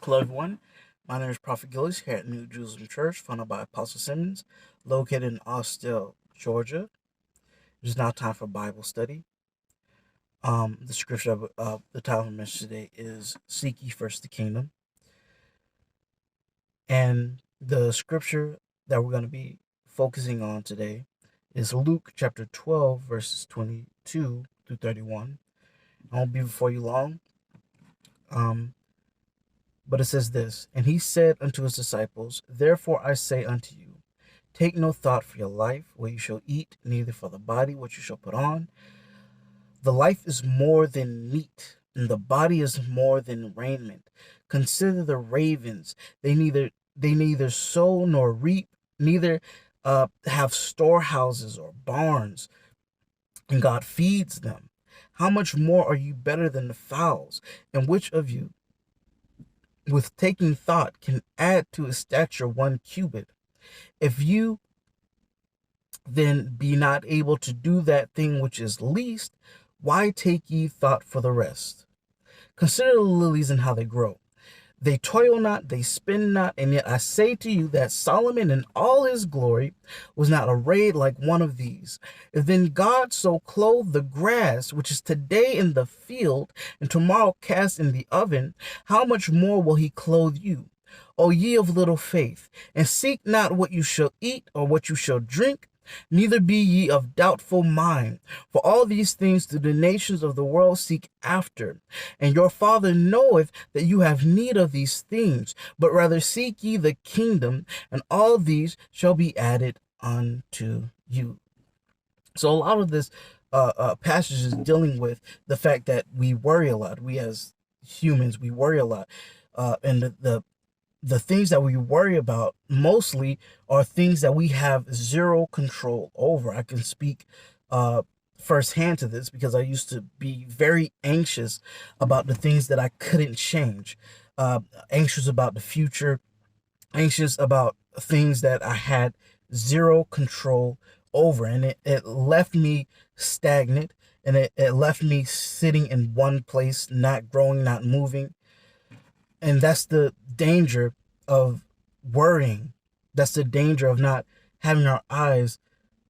Hello, everyone. My name is Prophet Gillis here at New Jerusalem Church, founded by Apostle Simmons, located in Austell, Georgia. It is now time for Bible study. The scripture of the title of the message today is "Seek ye first the kingdom," and the scripture that we're going to be focusing on today is Luke chapter 12, verses 22 through 31. I won't be before you long. But it says this, "And he said unto his disciples, Therefore I say unto you, take no thought for your life, what you shall eat, neither for the body, what you shall put on. The life is more than meat, and the body is more than raiment. Consider the ravens; they neither sow nor reap, neither have storehouses or barns, and God feeds them. How much more are you better than the fowls? And which of you, with taking thought, can add to his stature 1 cubit? If you then be not able to do that thing which is least, why take ye thought for the rest? Consider the lilies and how they grow. They toil not, they spin not, and yet I say to you that Solomon in all his glory was not arrayed like one of these. If then God so clothe the grass, which is today in the field, and tomorrow cast in the oven, how much more will he clothe you, O ye of little faith? And seek not what you shall eat or what you shall drink, neither be ye of doubtful mind. For all these things do the nations of the world seek after. And your Father knoweth that you have need of these things. But rather seek ye the kingdom, and all these shall be added unto you." So a lot of this passage is dealing with the fact that we worry a lot. We as humans, we worry a lot. And the things that we worry about mostly are things that we have zero control over. I can speak firsthand to this because I used to be very anxious about the things that I couldn't change, anxious about the future, anxious about things that I had zero control over. And it left me stagnant, and it left me sitting in one place, not growing, not moving. And that's the danger of worrying. That's the danger of not having our eyes,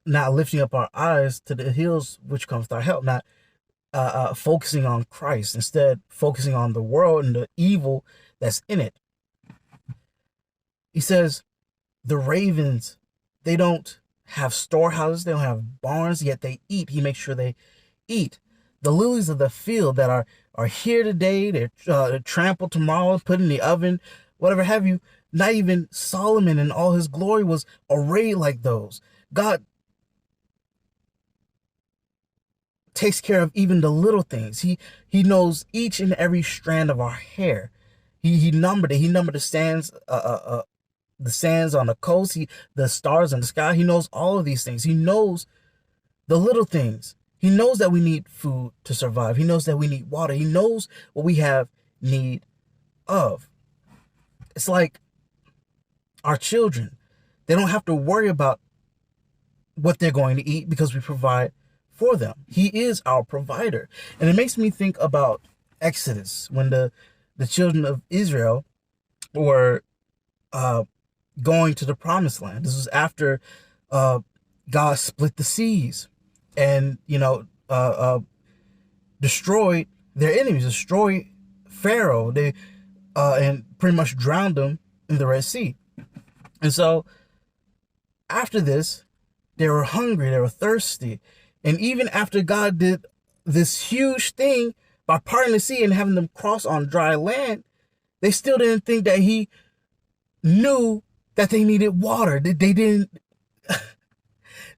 not lifting up our eyes to the hills which comes to our help, not focusing on Christ, instead focusing on the world and the evil that's in it. He says, the ravens, they don't have storehouses, they don't have barns, yet they eat. He makes sure they eat. The lilies of the field that are here today, they're trampled tomorrow, put in the oven, whatever have you. Not even Solomon in all his glory was arrayed like those. God takes care of even the little things. He knows each and every strand of our hair. He numbered it. He numbered the sands on the coast, the stars in the sky. He knows all of these things. He knows the little things. He knows that we need food to survive. He knows that we need water. He knows what we have need of. It's like our children. They don't have to worry about what they're going to eat because we provide for them. He is our provider. And it makes me think about Exodus, when the children of Israel were going to the promised land. This was after God split the seas and, destroyed their enemies, destroyed Pharaoh. They and pretty much drowned them in the Red Sea. And so after this, they were hungry, they were thirsty. And even after God did this huge thing by parting the sea and having them cross on dry land, they still didn't think that he knew that they needed water. They didn't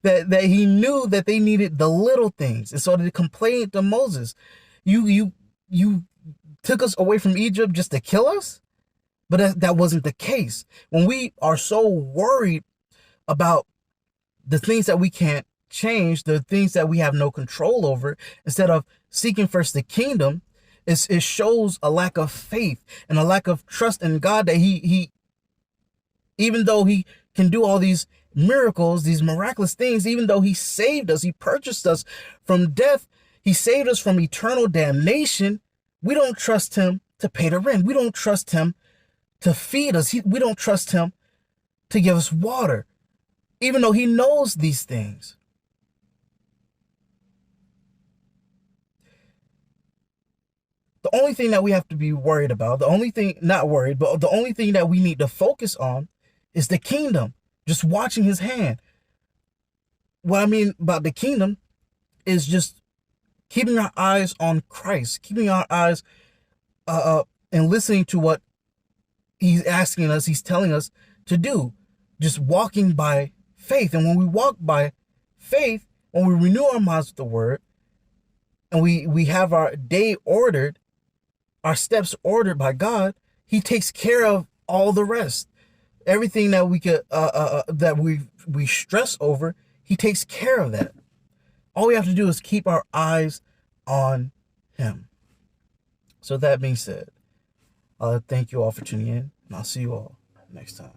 that he knew that they needed the little things. And so they complained to Moses, you took us away from Egypt just to kill us? But that wasn't the case. When we are so worried about the things that we can't change, the things that we have no control over, instead of seeking first the kingdom, it shows a lack of faith and a lack of trust in God, that he even though he can do all these miracles, these miraculous things, even though he saved us, he purchased us from death, he saved us from eternal damnation, we don't trust him to pay the rent. We don't trust him to feed us. We don't trust him to give us water, even though he knows these things. The only thing that we have to be worried about, the only thing, not worried, but the only thing that we need to focus on is the kingdom, just watching his hand. What I mean about the kingdom is just keeping our eyes on Christ, keeping our eyes and listening to what he's asking us, he's telling us to do, just walking by faith. And when we walk by faith, when we renew our minds with the word, and we have our day ordered, our steps ordered by God, he takes care of all the rest. Everything that we could that we stress over, he takes care of that. All we have to do is keep our eyes on him. So that being said, thank you all for tuning in, and I'll see you all next time.